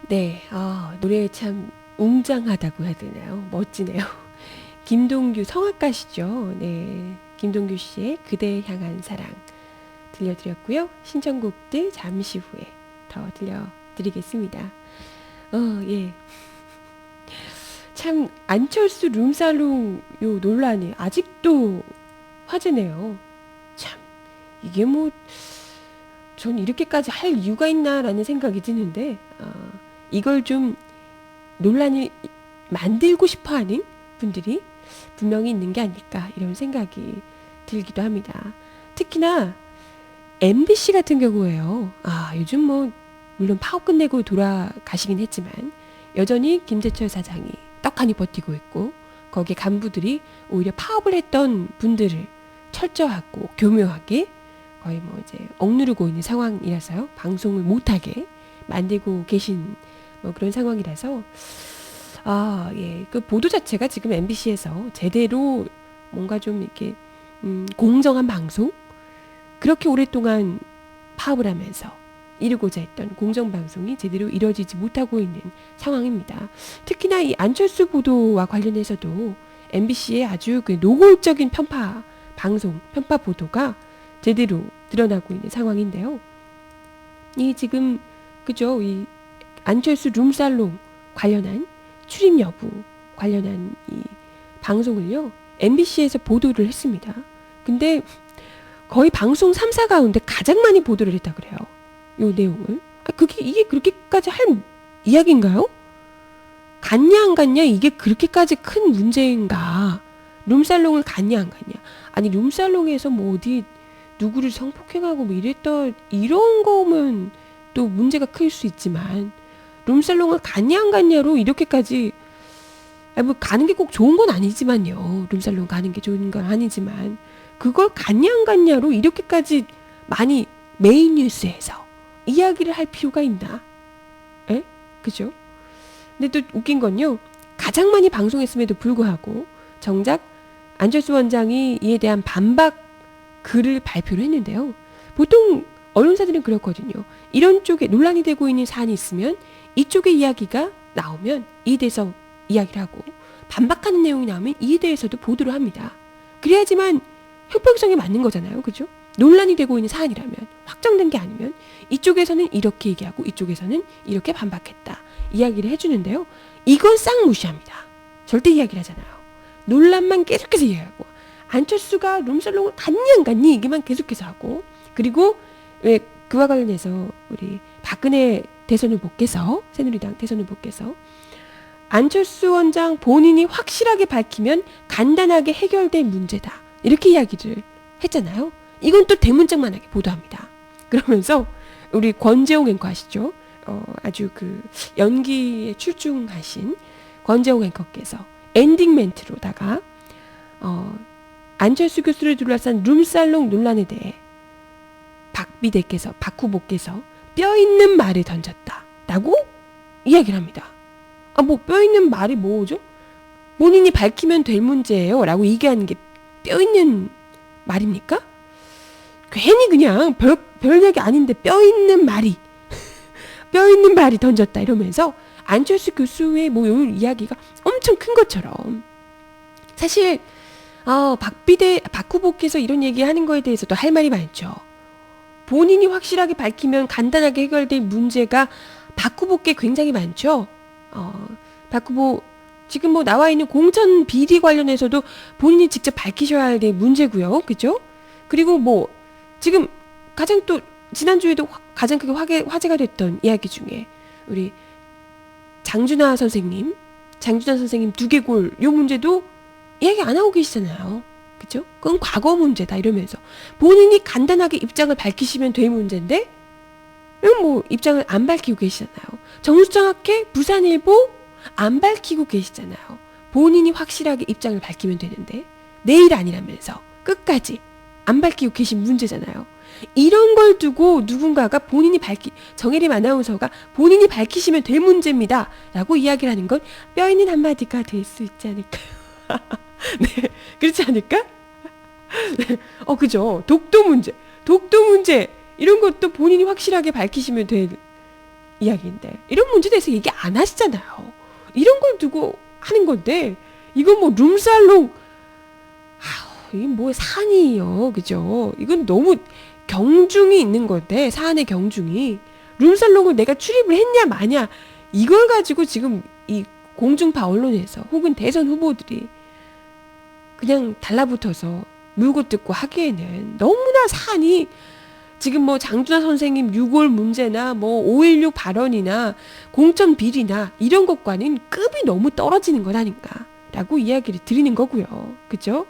네, 노래 참 웅장하다고 해야 되나요? 멋지네요. 김동규 성악가시죠? 네, 김동규 씨의 그대 향한 사랑 들려드렸고요. 신청곡들 잠시 후에 더 들려드리겠습니다. 예. 참 안철수 룸살롱 요 논란이 아직도 화제네요. 참 이게 뭐 전 이렇게까지 할 이유가 있나라는 생각이 드는데 이걸 좀 논란을 만들고 싶어하는 분들이 분명히 있는 게 아닐까 이런 생각이 들기도 합니다. 특히나 MBC 같은 경우에요. 요즘 뭐 물론 파업 끝내고 돌아가시긴 했지만 여전히 김재철 사장이 떡하니 버티고 있고 거기에 간부들이 오히려 파업을 했던 분들을 철저하고 교묘하게 거의 뭐 이제 억누르고 있는 상황이라서요. 방송을 못하게 만들고 계신 뭐 그런 상황이라서 예. 그 보도 자체가 지금 MBC에서 제대로 뭔가 좀 이렇게 공정한 방송 그렇게 오랫동안 파업을 하면서 이루고자 했던 공정방송이 제대로 이루어지지 못하고 있는 상황입니다. 특히나 이 안철수 보도와 관련해서도 MBC의 아주 그 노골적인 편파 보도가 제대로 드러나고 있는 상황인데요. 이 지금 그죠? 이 안철수 룸살롱 관련한 출입 여부 관련한 이 방송을요. MBC에서 보도를 했습니다. 근데 거의 방송 3사 가운데 가장 많이 보도를 했다 그래요. 요 내용을. 이게 그렇게까지 할 이야기인가요? 갔냐 안 갔냐 이게 그렇게까지 큰 문제인가? 룸살롱을 갔냐 안 갔냐? 아니 룸살롱에서 뭐 어디 누구를 성폭행하고 뭐 이랬다 이런 거면 또 문제가 클 수 있지만 룸살롱을 갔냐 안 갔냐로 이렇게까지 뭐 가는 게 꼭 좋은 건 아니지만요. 룸살롱 가는 게 좋은 건 아니지만 그걸 갔냐 안 갔냐로 이렇게까지 많이 메인 뉴스에서 이야기를 할 필요가 있나? 에? 그죠? 근데 또 웃긴 건요. 가장 많이 방송했음에도 불구하고 정작 안철수 원장이 이에 대한 반박 글을 발표를 했는데요. 보통 언론사들은 그렇거든요. 이런 쪽에 논란이 되고 있는 사안이 있으면 이쪽의 이야기가 나오면 이에 대해서 이야기를 하고 반박하는 내용이 나오면 이에 대해서도 보도를 합니다. 그래야지만 형평성에 맞는 거잖아요. 그죠? 논란이 되고 있는 사안이라면 확정된 게 아니면 이쪽에서는 이렇게 얘기하고 이쪽에서는 이렇게 반박했다. 이야기를 해주는데요. 이건 싹 무시합니다. 절대 이야기를 하잖아요. 논란만 계속해서 이야기하고 안철수가 룸살롱을 갔니 안 갔니 이게만 계속해서 하고 그리고 왜 그와 관련해서 우리 박근혜 대선 후보께서 새누리당 대선 후보께서 안철수 원장 본인이 확실하게 밝히면 간단하게 해결될 문제다. 이렇게 이야기를 했잖아요. 이건 또 대문짝만하게 보도합니다. 그러면서 우리 권재홍 앵커 아시죠? 아주 그 연기에 출중하신 권재홍 앵커께서 엔딩 멘트로다가 안철수 교수를 둘러싼 룸살롱 논란에 대해 박 후보께서 뼈 있는 말을 던졌다라고 이야기를 합니다. 뭐 뼈 있는 말이 뭐죠? 본인이 밝히면 될 문제예요 라고 얘기하는 게 뼈 있는 말입니까? 괜히 그냥 별 얘기 아닌데 뼈 있는 말이 던졌다 이러면서 안철수 교수의 뭐 요 이야기가 엄청 큰 것처럼 사실 박 후보께서 이런 얘기하는 거에 대해서도 할 말이 많죠. 본인이 확실하게 밝히면 간단하게 해결될 문제가 박 후보께 굉장히 많죠. 박 후보 지금 뭐 나와 있는 공천 비리 관련해서도 본인이 직접 밝히셔야 될 문제고요. 그죠? 그리고 뭐 지금 가장 또 지난주에도 가장 크게 화제가 됐던 이야기 중에 우리 장준하 선생님 두개골 요 문제도 이야기 안 하고 계시잖아요. 그죠? 그건 과거 문제다 이러면서 본인이 간단하게 입장을 밝히시면 될 문제인데 뭐 입장을 안 밝히고 계시잖아요. 정수정학회 부산일보 안 밝히고 계시잖아요. 본인이 확실하게 입장을 밝히면 되는데 내일 아니라면서 끝까지 안 밝히고 계신 문제잖아요. 이런 걸 두고 누군가가 정혜림 아나운서가 본인이 밝히시면 될 문제입니다 라고 이야기를 하는 건 뼈 있는 한마디가 될 수 있지 않을까요? 네, 그렇지 않을까? 네, 그죠. 독도 문제 이런 것도 본인이 확실하게 밝히시면 될 이야기인데 이런 문제에 대해서 얘기 안 하시잖아요. 이런 걸 두고 하는 건데 이건 뭐 룸살롱 이게 뭐 산이에요. 그죠? 이건 너무 경중이 있는 건데 사안의 경중이 룸살롱을 내가 출입을 했냐 마냐 이걸 가지고 지금 이 공중파 언론에서 혹은 대선 후보들이 그냥 달라붙어서 물고 뜯고 하기에는 너무나 사안이 지금 뭐 장준하 선생님 6월 문제나 뭐 5.16 발언이나 공천 비리나 이런 것과는 급이 너무 떨어지는 것 아닌가라고 이야기를 드리는 거고요. 그죠?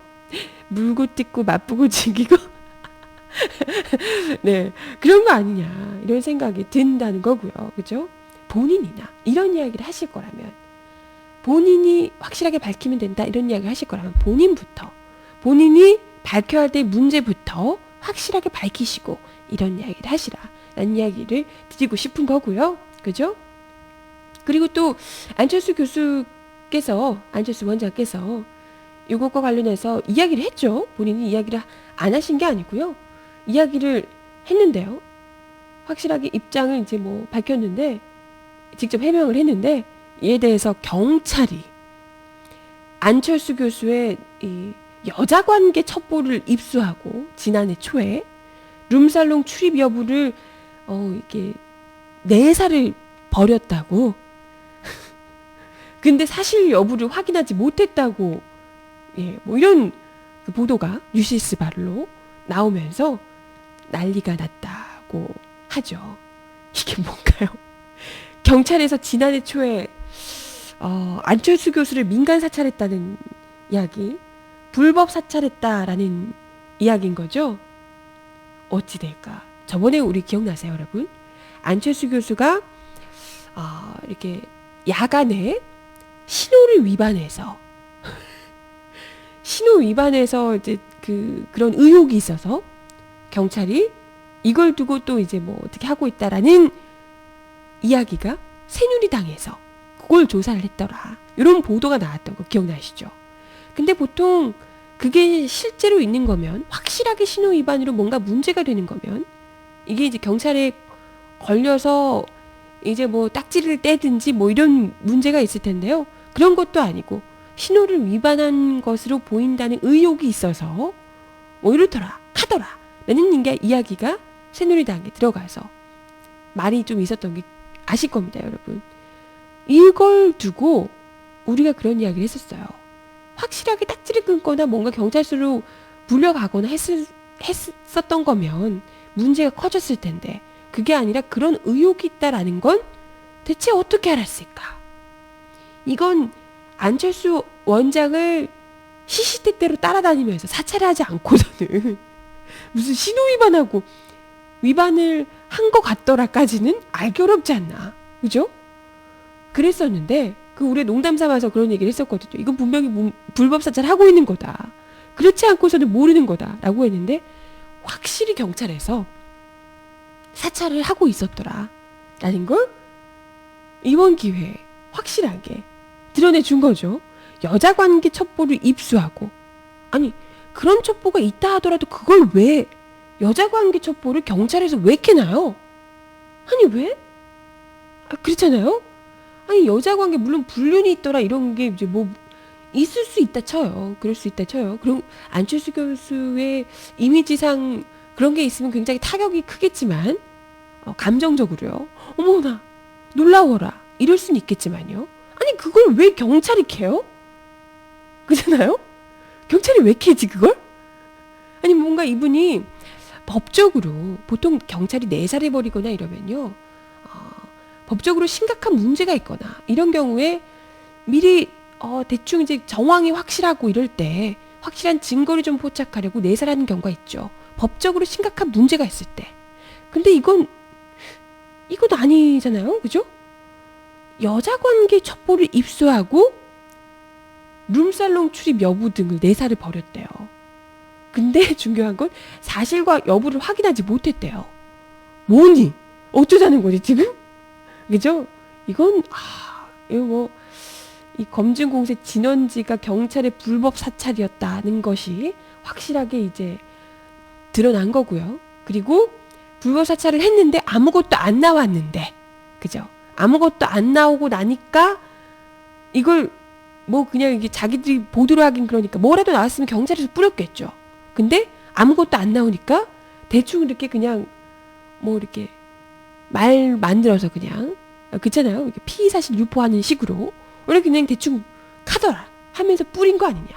물고 뜯고 맛보고 즐기고 네 그런 거 아니냐 이런 생각이 든다는 거고요. 그죠? 본인이나 이런 이야기를 하실 거라면 본인이 확실하게 밝히면 된다 이런 이야기를 하실 거라면 본인부터 본인이 밝혀야 될 문제부터 확실하게 밝히시고 이런 이야기를 하시라 라는 이야기를 드리고 싶은 거고요. 그죠? 그리고 또 안철수 원장께서 이것과 관련해서 이야기를 했죠. 본인이 이야기를 안 하신 게 아니고요. 이야기를 했는데요. 확실하게 입장을 이제 뭐 밝혔는데 직접 해명을 했는데 이에 대해서 경찰이 안철수 교수의 이 여자관계 첩보를 입수하고 지난해 초에 룸살롱 출입 여부를 이게 내사를 벌였다고. 근데 사실 여부를 확인하지 못했다고 뭐 이런 그 보도가 뉴시스 발로 나오면서 난리가 났다고 하죠. 이게 뭔가요? 경찰에서 지난해 초에 안철수 교수를 민간 사찰했다는 이야기, 불법 사찰했다라는 이야기인 거죠. 어찌 될까? 저번에 우리 기억나세요, 여러분? 안철수 교수가 이렇게 야간에 신호 위반해서 이제 그런 의혹이 있어서 경찰이 이걸 두고 또 이제 뭐 어떻게 하고 있다라는 이야기가 새누리당에서 그걸 조사를 했더라. 이런 보도가 나왔던 거 기억나시죠? 근데 보통 그게 실제로 있는 거면 확실하게 신호 위반으로 뭔가 문제가 되는 거면 이게 이제 경찰에 걸려서 이제 뭐 딱지를 떼든지 뭐 이런 문제가 있을 텐데요. 그런 것도 아니고 신호를 위반한 것으로 보인다는 의혹이 있어서 뭐 이렇더라 하더라 라는 이야기가 새누리당에 들어가서 말이 좀 있었던 게 아실 겁니다, 여러분. 이걸 두고 우리가 그런 이야기를 했었어요. 확실하게 딱지를 끊거나 뭔가 경찰서로 불려가거나 했었던 거면 문제가 커졌을 텐데 그게 아니라 그런 의혹이 있다라는 건 대체 어떻게 알았을까? 이건 안철수 원장을 시시때때로 따라다니면서 사찰하지 않고서는 무슨 신호 위반을 한 것 같더라까지는 알기 어렵지 않나. 그죠? 그랬었는데 우리 농담 삼아서 그런 얘기를 했었거든요. 이건 분명히 불법 사찰하고 있는 거다. 그렇지 않고서는 모르는 거다 라고 했는데 확실히 경찰에서 사찰을 하고 있었더라 라는 걸 이번 기회에 확실하게 드러내준 거죠. 여자관계 첩보를 입수하고 아니 그런 첩보가 있다 하더라도 그걸 왜 여자관계 첩보를 경찰에서 왜 캐나요? 아니 왜? 그렇잖아요. 아니 여자관계 물론 불륜이 있더라 이런 게 이제 뭐 있을 수 있다 쳐요. 그럴 수 있다 쳐요. 그럼 안철수 교수의 이미지상 그런 게 있으면 굉장히 타격이 크겠지만 감정적으로요. 어머나 놀라워라 이럴 수는 있겠지만요. 아니 그걸 왜 경찰이 캐요? 그렇잖아요? 경찰이 왜 캐지 그걸? 아니 뭔가 이분이 법적으로 보통 경찰이 내사를 벌이거나 이러면요. 법적으로 심각한 문제가 있거나 이런 경우에 미리 대충 이제 정황이 확실하고 이럴 때 확실한 증거를 좀 포착하려고 내사라는 경우가 있죠. 법적으로 심각한 문제가 있을 때. 근데 이건 아니잖아요. 그죠? 여자관계 첩보를 입수하고 룸살롱 출입 여부 등을 내사를 벌였대요. 근데 중요한 건 사실과 여부를 확인하지 못했대요. 뭐니? 어쩌자는 거지 지금? 그죠? 이건 이거 이 검증 공세 진원지가 경찰의 불법 사찰이었다는 것이 확실하게 이제 드러난 거고요. 그리고 불법 사찰을 했는데 아무것도 안 나왔는데 그죠? 아무것도 안 나오고 나니까 이걸 뭐 그냥 이게 자기들이 보도를 하긴 그러니까 뭐라도 나왔으면 경찰에서 뿌렸겠죠. 근데 아무것도 안 나오니까 대충 이렇게 그냥 뭐 이렇게 말 만들어서 그냥 그렇잖아요. 이렇게 피의사실 유포하는 식으로 원래 그냥 대충 카더라 하면서 뿌린 거 아니냐.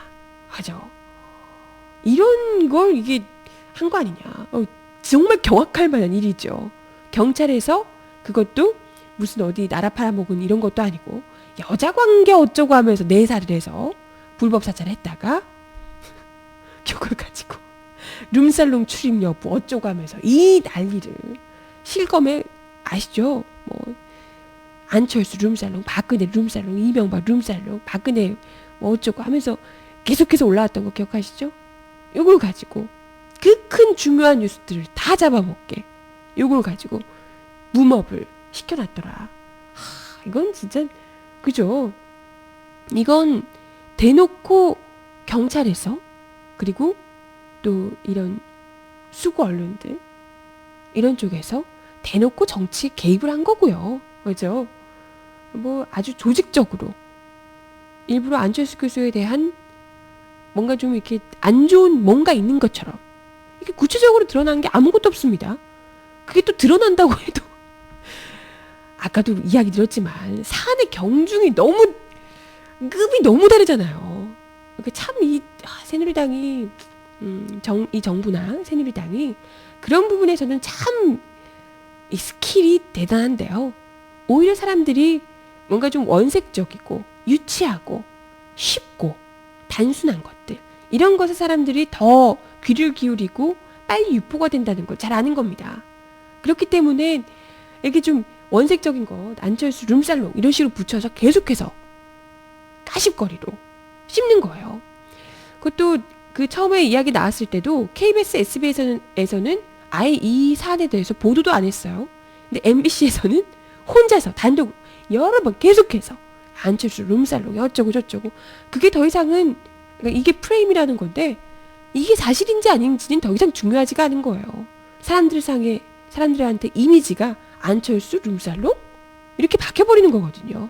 맞아. 이런 걸 이게 한 거 아니냐. 정말 경악할 만한 일이죠. 경찰에서 그것도 무슨 어디 나라 팔아먹은 이런 것도 아니고 여자 관계 어쩌고 하면서 내사를 해서 불법 사찰을 했다가 그걸 가지고 룸살롱 출입 여부 어쩌고 하면서 이 난리를 실검에 아시죠? 뭐 안철수 룸살롱, 박근혜 룸살롱, 이명박 룸살롱, 박근혜 뭐 어쩌고 하면서 계속해서 올라왔던 거 기억하시죠? 요걸 가지고 그 큰 중요한 뉴스들을 다 잡아먹게 요걸 가지고 무법을 시켜놨더라. 이건 진짜 그죠? 이건 대놓고 경찰에서 그리고 또 이런 수구 언론들 이런 쪽에서 대놓고 정치 개입을 한 거고요. 그죠? 뭐 아주 조직적으로 일부러 안철수 교수에 대한 뭔가 좀 이렇게 안 좋은 뭔가 있는 것처럼 이게 구체적으로 드러난 게 아무것도 없습니다. 그게 또 드러난다고 해도 아까도 이야기 드렸지만 사안의 경중이 너무 급이 너무 다르잖아요. 그러니까 참 이 새누리당이 이 정부나 새누리당이 그런 부분에서는 참 이 스킬이 대단한데요. 오히려 사람들이 뭔가 좀 원색적이고 유치하고 쉽고 단순한 것들 이런 것에 사람들이 더 귀를 기울이고 빨리 유포가 된다는 걸 잘 아는 겁니다. 그렇기 때문에 이렇게 좀 원색적인 것 안철수 룸살롱 이런 식으로 붙여서 계속해서 까십거리로 씹는 거예요. 그것도 그 처음에 이야기 나왔을 때도 KBS, SBS에서는 아예 이 사안에 대해서 보도도 안 했어요. 근데 MBC에서는 혼자서 단독 여러 번 계속해서 안철수 룸살롱 어쩌고 저쩌고 그게 더 이상은 그러니까 이게 프레임이라는 건데 이게 사실인지 아닌지는 더 이상 중요하지가 않은 거예요. 사람들한테 이미지가 안철수 룸살롱 이렇게 박혀버리는 거거든요.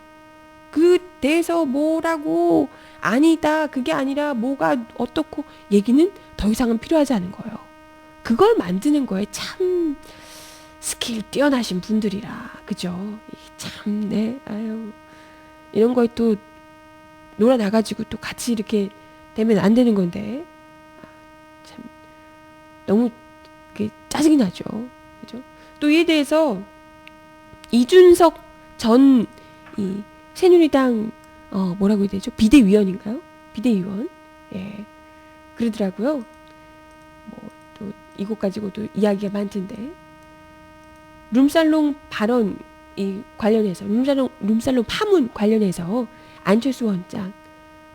그 대해서 뭐라고 아니다 그게 아니라 뭐가 어떻고 얘기는 더 이상은 필요하지 않은 거예요. 그걸 만드는 거에 참 스킬 뛰어나신 분들이라 그죠? 참 네 아유 이런 거에 또 놀아나가지고 또 같이 이렇게 되면 안 되는 건데 참 너무 짜증이 나죠. 그죠? 또 이에 대해서 이준석 전 이 새누리당 뭐라고 해야 되죠? 비대위원인가요? 비대위원 예 그러더라고요. 뭐 또 이것 가지고도 이야기가 많던데 룸살롱 발언 이 관련해서 룸살롱 파문 관련해서 안철수 원장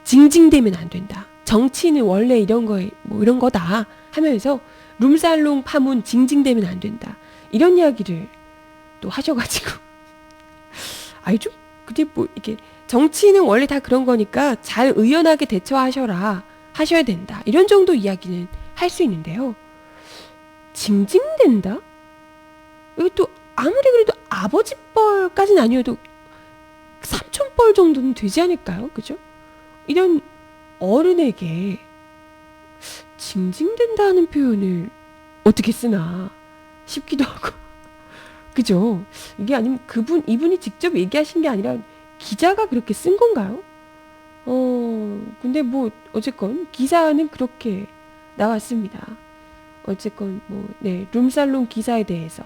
징징대면 안 된다. 정치인은 원래 이런 거에 뭐 이런 거다 하면서 룸살롱 파문 징징대면 안 된다. 이런 이야기를 또 하셔가지고 아이 좀 근데 뭐 이게 정치인은 원래 다 그런 거니까 잘 의연하게 하셔야 된다. 이런 정도 이야기는 할 수 있는데요. 징징댄다? 이게 또 아무리 그래도 아버지 뻘까지는 아니어도 삼촌 뻘 정도는 되지 않을까요? 그죠? 이런 어른에게 징징댄다는 표현을 어떻게 쓰나 싶기도 하고 그죠? 이게 아니면 이분이 직접 얘기하신 게 아니라 기자가 그렇게 쓴 건가요? 근데 뭐 어쨌건 기사는 그렇게 나왔습니다. 어쨌건 룸살롱 기사에 대해서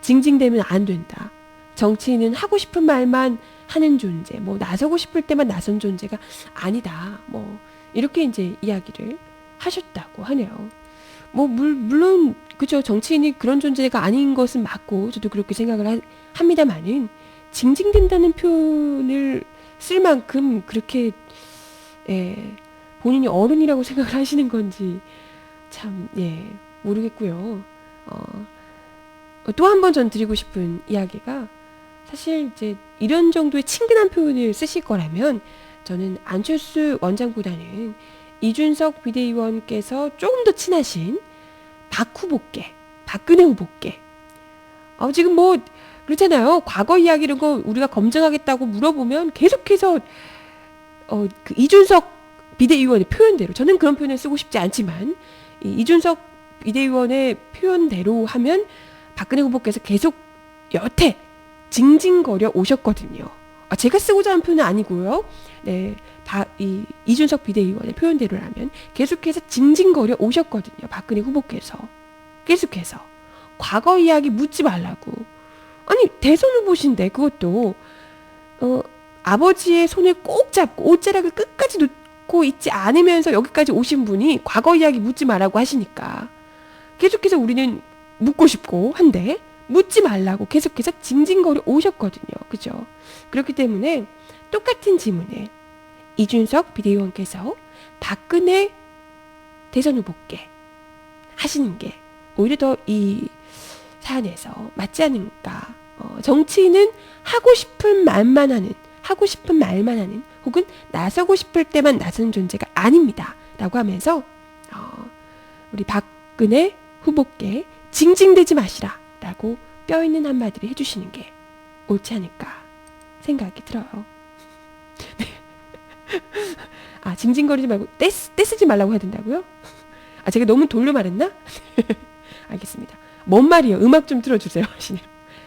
징징대면 안 된다. 정치인은 하고 싶은 말만 하는 존재, 나서고 싶을 때만 나선 존재가 아니다. 이렇게 이제 이야기를 하셨다고 하네요. 물론, 그죠. 정치인이 그런 존재가 아닌 것은 맞고, 저도 그렇게 생각을 합니다만은, 징징댄다는 표현을 쓸 만큼 그렇게, 본인이 어른이라고 생각을 하시는 건지, 참, 모르겠고요. 또 한 번 전 드리고 싶은 이야기가 사실 이제 이런 정도의 친근한 표현을 쓰실 거라면 저는 안철수 원장보다는 이준석 비대위원께서 조금 더 친하신 박근혜 후보께 지금 그렇잖아요. 과거 이야기를 우리가 검증하겠다고 물어보면 계속해서 그 이준석 비대위원의 표현대로, 저는 그런 표현을 쓰고 싶지 않지만 이준석 비대위원의 표현대로 하면 박근혜 후보께서 계속 여태 징징거려 오셨거든요. 제가 쓰고자 하는 표현은 아니고요. 네, 이준석 비대위원의 표현대로라면 계속해서 징징거려 오셨거든요. 박근혜 후보께서 계속해서 과거 이야기 묻지 말라고. 아니, 대선 후보신데 그것도 아버지의 손을 꼭 잡고 옷자락을 끝까지 놓고 있지 않으면서 여기까지 오신 분이 과거 이야기 묻지 말라고 하시니까 계속해서 우리는 묻고 싶고 한데 묻지 말라고 계속해서 징징거려 오셨거든요. 그죠? 그렇기 때문에 똑같은 질문을 이준석 비대위원께서 박근혜 대선 후보께 하시는 게 오히려 더 이 사안에서 맞지 않을까. 정치인은 하고 싶은 말만 하는 혹은 나서고 싶을 때만 나서는 존재가 아닙니다. 라고 하면서 우리 박근혜 후보께 징징대지 마시라 라고 뼈있는 한마디를 해주시는 게 옳지 않을까 생각이 들어요. 징징거리지 말고 떼쓰지 말라고 해야 된다고요? 제가 너무 돌려 말했나? 알겠습니다. 뭔 말이요? 음악 좀 틀어주세요 하시네요.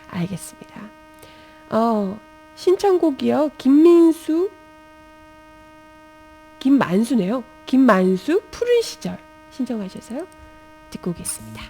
알겠습니다. 신청곡이요. 김만수네요. 김만수 푸른 시절 신청하셔서요. 듣고 오겠습니다.